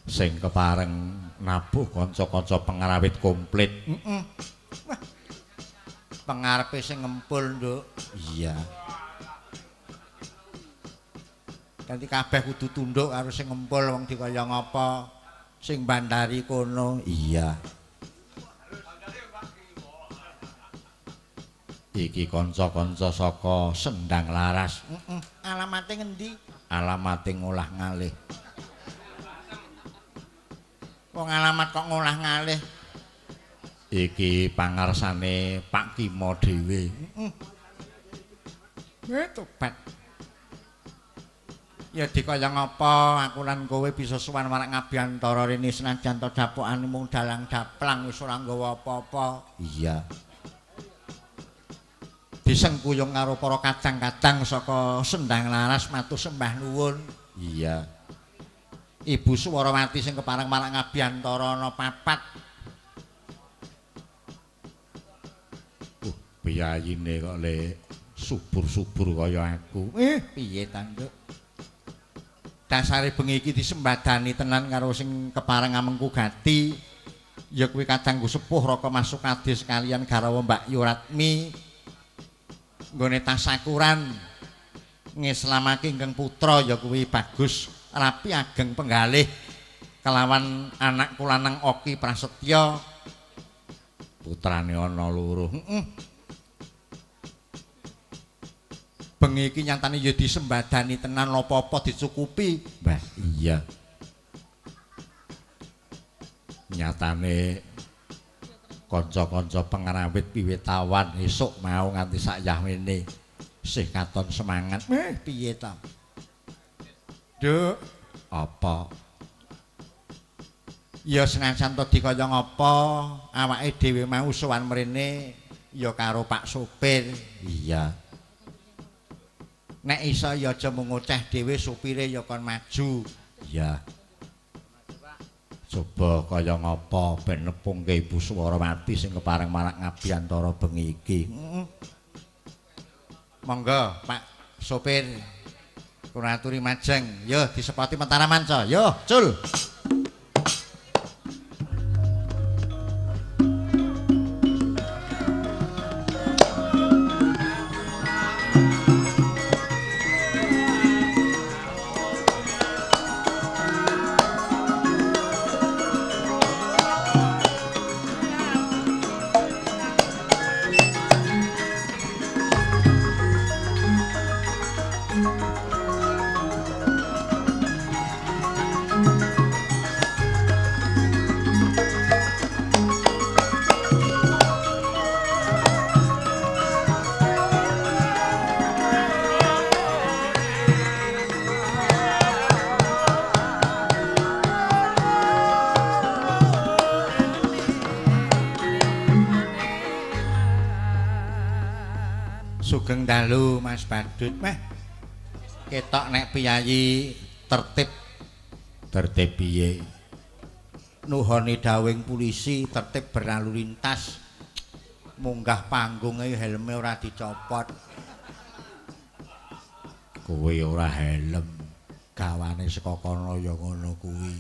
Sing kepareng nabuh kanca-kanca pengarawit komplit. Wah. Pengarepe sing ngempul, Nduk. Iya. Ganti kabeh kudu tunduk karo sing ngempul wong dikaya ngapa. Sing bandari kono. Iya. Iki kanca-kanca saka Sendang Laras. Alamate ngendi? Alamate ngolah ngalih. Wong alamat kok ngolah ngalih. Iki pangarsane Pak Kimo dhewe. Tobat. Ya dikaya ngapa aku lan kowe bisa sowan marang Ngabyantara rene senajan to dapokane mung dalang daplang wis ora nggawa apa-apa. Iya. Disengkuyung karo para kadang-kadang saka Sendang Laras matur sembah nuwun. Iya. Ibu Suwarawati sing kepareng marang Ngabyantara ana 4. Biyayine kok le subur-subur kaya aku. Piye ta, Nduk? Dasare bengi iki disembadani tenan karo sing kepareng Hamengku Gati. Ya kuwi Kadangku Sepuh Raka Mas Sukadi sekalian garwa Mbak Yuratmi. Nggone tasakuran ngislamake ingkang putra ya kuwi bagus rapi ageng penggalih kelawan anakku lanang Oki Prasetya. Putrane ana loro. Bengi iki nyatane ya disembadani tenan apa-apa dicukupi. Mbah, iya. Nyatane kanca-kanca pengarawit piwitawan esuk mau nganti sak yahmene isih katon semangat. Piye ta? Duk, apa? Ya senajan to dikaya ngapa, awake dhewe mau sowan mrene ya karo Pak Sopir. Iya. Nek iso ya aja mung ngoceh dhewe supire ya kon maju. Iya. Coba kaya ngapa ben nepungke Ibu Suwarawati sing kepareng marang Ngabyantara bengi iki. Monggo Pak Sopir. Kula aturi majeng, yo disepati Mentara Manca, yo cul. Sugeng dalu Mas Badut. Meh ketok nek piyayi tertib piye? Nuhoni dawing polisi tertib berlalu lintas. Munggah panggung ae helme ora dicopot. Kowe ora helm. Gawane saka kono ya ngono kuwi.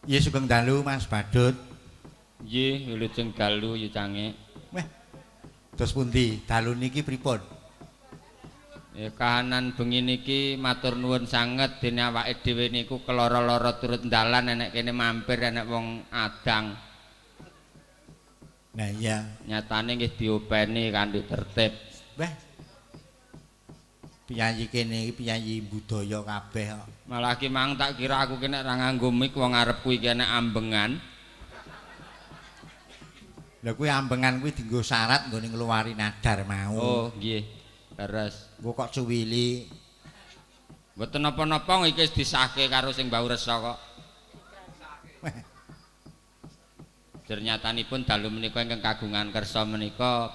Iya sugeng dalu Mas Badut. Nggih, wilujeng dalu yu cange. Weh. Terus pundi? Dalu niki pripun? Ya kahanan bengi niki matur nuwun sanget dene awake dhewe niku keloro-loro turut dalan enek kene mampir enek wong adang. Nah iya. Nyatane nggih diopeni kanthi tertib. Weh. Piyayi kene iki piyayi budaya kabeh kok. Malah ki mang tak kira aku kene ra nganggo mic wong arepku iki enek ambengan. Lah kuwi ambengan kuwi dienggo syarat nggone ngluwari nadar mau. Oh, nggih. Leres. Engko kok cuwili. Mboten napa-napa iki wis disahke karo sing Mbau Resa kok. Ternyatanipun dalu menika ingkang kagungan kersa menika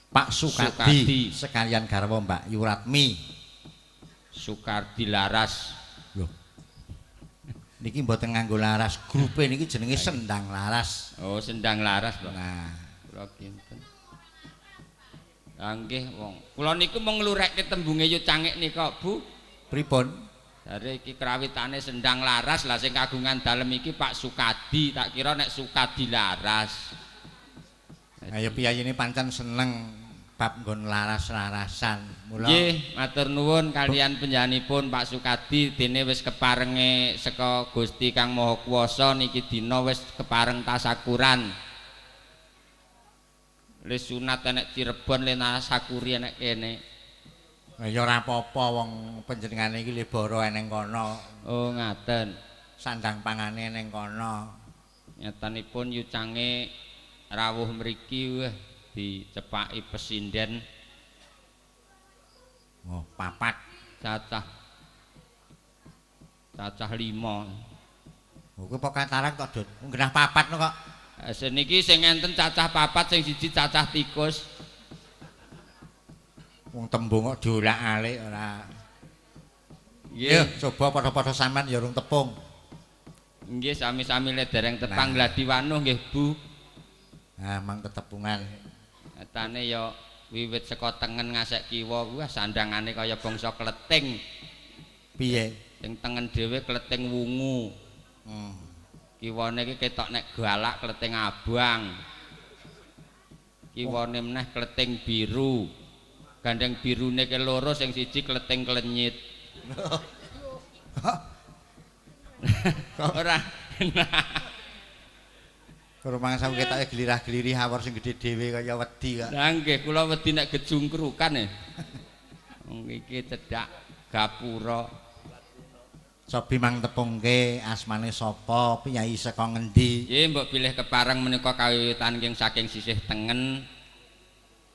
Pak Sukadi sekalian garwa Mbak Yuratmi. Sukardi Laras. Lho. Niki mboten nganggo laras, grupe niki jenenge Sendang Laras. Oh, Sendang Laras, Pak. Nah, Kula kinten. Lah nggih wong. Kula niku mung nglurekke tembunge yu cangik nika, Bu. pripun? Dari iki krawitane Sendang Laras, lah sing kagungan dalem iki Pak Sukadi, tak kira nek Sukadi Laras. Ayo piyayine pancen seneng bab nggon laras-larasan. Mula Nggih, matur nuwun kalian penjanipun Pak Sukadi dene wis keparenge saka Gusti Kang Maha Kuwasa niki dina wis kepareng tasakuran. Le sunat enek Cirebon le Nasakuri enek kene. ya ora apa-apa wong panjenengane iki lebara eneng kono. Oh, ngaten. Sandang pangane eneng kono. Nyatanipun yucange rawuh mriki wah dicepaki pesinden Oh, papat. cacah 5. Oh, kuwi apa katarak tok, Dut? Nggenah papat no kok. Seniki sing enten cacah 4, sing siji cacah tikus. Wong tembung kok diolak-alik ora. Nggih, Coba padha-padha sampean ya urung tepung. nggih sami-sami le dereng tepang Nah. gladi wanuh nggih, Bu. Nah, mang ketepungan. Katane ya wiwit saka tengen ngasek kiwa wah sandangane kaya bangsa kleting. Piye? Sing tengen dhewe kleting wungu. Hmm. Kiwane iki ketok nek galak kleting abang. Kiwane meneh kleting biru. Gandeng birune ke loro sing siji kleting klenyit. Ora. Karo mangsa ketoke glirah-gliri hawar sing gedhe dhewe kaya wedi kok. Lah nggih kula wedi nek gejungkrukan ya. Wong iki cedhak gapura. Sobi mang tepungke asmane sapa, piyayi saka ngendi? Nggih mbok pilih kepareng menika kawiwitan saking sisih tengen.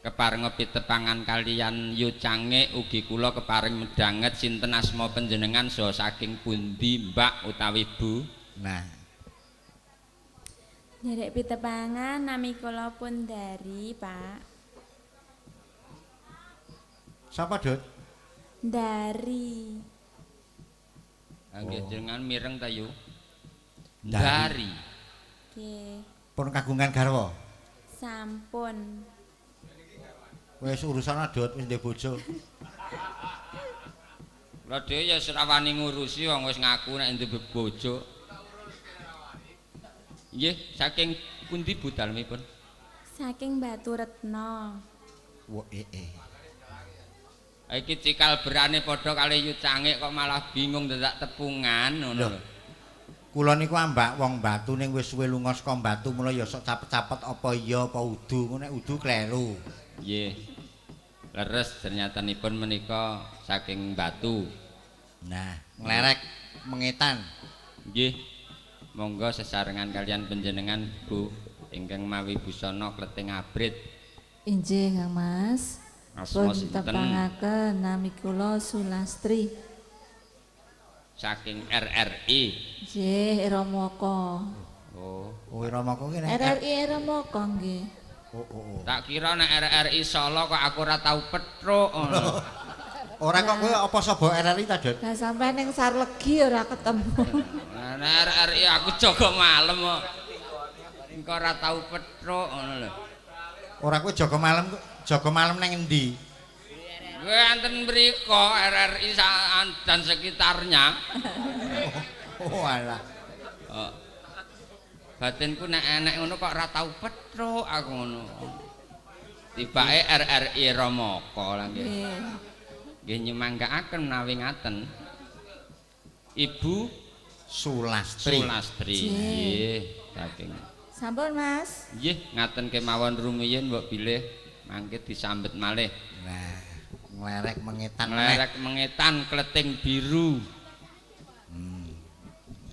Kepareng pitepangan kalian yu cange ugi kula kepareng medhanget sinten asma panjenengan saha saking pundi Mbak utawi Bu. Nah, Derek pitepangan nami kula pun dari Pak. sapa, Dut? Dari. Nggih jenengan mireng ta yu? Dari. Dari. Nggih, Pun kagungan garwa. sampun. Wis urusan Dut wis ndek bojo. Lha dhewe ya ora wani ngurusi wong wis ngaku nek ndek bojo. Nggih, saking pundi Bu dalemipun? Saking Batu Retno. Wo Iki cikal berane padha kali yu cangik kok malah bingung dadak tepungan ngono lho. Kula niku ambak wong Batu ning wis suwe lunga saka Batu mula ya sok capet-capet apa iya apa udu. Ngono nek udu kleru. Nggih. Leres ternyatanipun menika saking Batu. Nah, nglerek mengetan. Nggih. Monggo sesarengan kalian panjenengan Bu ingkang mawi busana kleting abrit. Injih Kang Mas. Asma Pun sinten? tepangaken nami kula Sulastri. Saking RRI. Nggih Ramaka. Oh, Kowe Ramaka ki nek RRI Ramaka nggih. Tak kira nek RRI Solo kok aku ora tau petruk ngono. Ora kok kowe apa sapa RRI ta, Dut? Lah sampai ning Sarlegi ora ketemu. Nek RRI aku jaga malam kok. Engko ora tau petruk ngono lho. Ora kowe jaga malam nang endi? Kowe enten mriko RRI dan sekitarnya. Oh alah. Batinku nek enek ngono kok ora tau petruk aku ngono. Tibake RRI Romoko lah nggih. Nggih nyemanggaaken menawi ngaten. Ibu Sulastri. Nggih, saking. Sampun, Mas. Nggih, ngaten kemawon rumiyin mbok bilih mangke disambet malih. Nah, nglerek mengetan Nglerek mengetan kleting biru.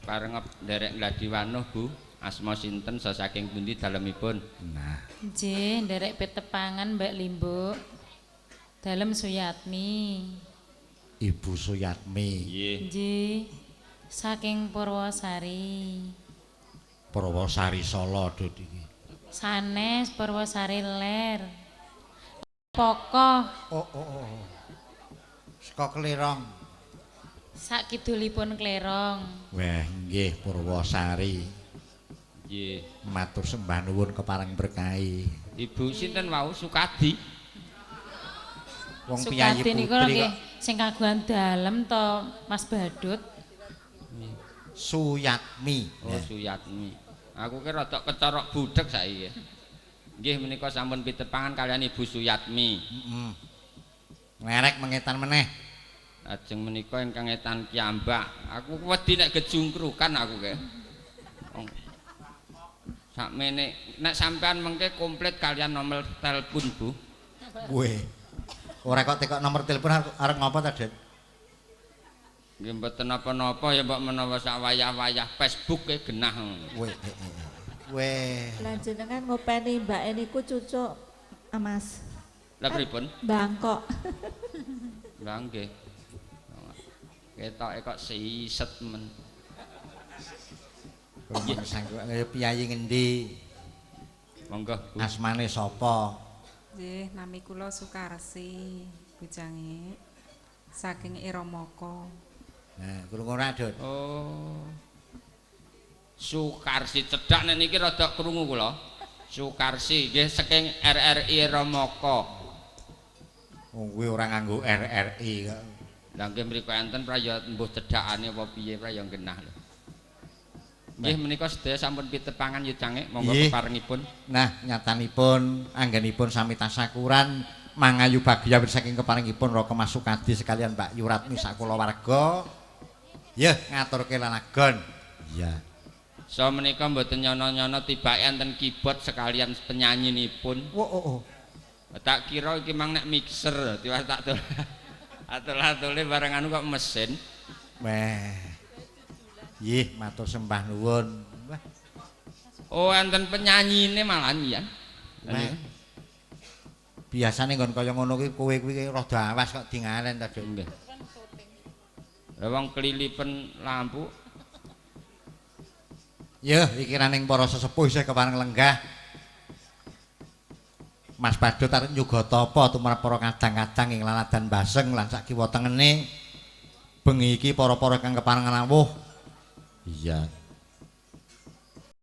Pareng nderek Gladi Wanuh, Bu. Asma sinten saking pundi dalemipun? Nah, Nggih, nderek Pitepangan Mbak Limbuk. Dalem Suyatmi. Ibu Suyatmi. Nggih. Nggih. Saking Purwosari. Purwosari Solo Dut iki. Sanes Purwosari Ler. Pokoh Oh. Saka Klerong. sakidulipun Klerong. Wah, nggih Purwosari. Nggih. Matur sembah nuwun kepareng berkahi. Ibu sinten wau Sukadi? Wong piyayi Sukadi niku putri nggih sing kagungan dalem to Mas Badut. Suyatmi. Oh, Suyatmi. Aku ki rada kecorok budhek saiki. Nggih menika sampun pitepangan kalian Ibu Suyatmi. Heeh. Nglerek mengetan meneh. Lajeng menika ingkang etan piyambak. Aku wedi nek gejungkrukan aku ke. Sakmene nek sampean mengke komplit kalian nomor telepon, Bu. Weh. Ora kok tekok nomor telepon arep ngopo ta, Dut? Nggih mboten napa-napa ya mbok menawa sak wayah-wayah Facebook e genah. Weh. Weh. Lah jenengan ngopeni mbake niku cucuk, Mas. Lah pripun? Bangkok. Lah nggih. Ketoke kok siset men. Rumeng sangku piyayi ngendi? Monggo, Bu. Asmane sapa? Nggih, nami kula Sukarsi, bujange saking Iromoko. Nah, krungu ora, Dut? Oh. Sukarsi cedhak nek niki rada krungu kula. Sukarsi nggih saking RRI Romoko. Wong kuwi ora nganggo RRI kok. Lah nggih mriku enten praya mbuh cedhakane apa piye praya genah lho. Nggih menika sedaya sampun pitepangan yudange monggo Nggih. keparengipun. Nah, nyatanipun anggenipun sami tasakuran mangayu bagia saking keparengipun Raka Mas Sukadi sekalian Mbak Yuratmi sakula warga. Yeh, ngaturke lalagon. Iya. So menika mboten nyono-nyono tibake enten keyboard sekalian penyanyinipun. Oh. Tak kira iki mang nek mixer tiwas tak atul-atule bareng anu kok mesin. Weh. Yih, matur sembah nuwun. Wah, Oh enten penyanyine malah ya. Weh. Biasane nggon kaya ngono kuwi kowe kuwi rada awas kok dingalen ta, Dut. Nggih. Lah wong kelilipen lampu. Yeh, iki raning para sesepuh isih kepareng lenggah. Mas Badut arep nyugata apa tumrap para kadang-kadang ing laladan Baseng lan sak kiwa tengene bengi iki para-para kang kepareng rawuh. Iya.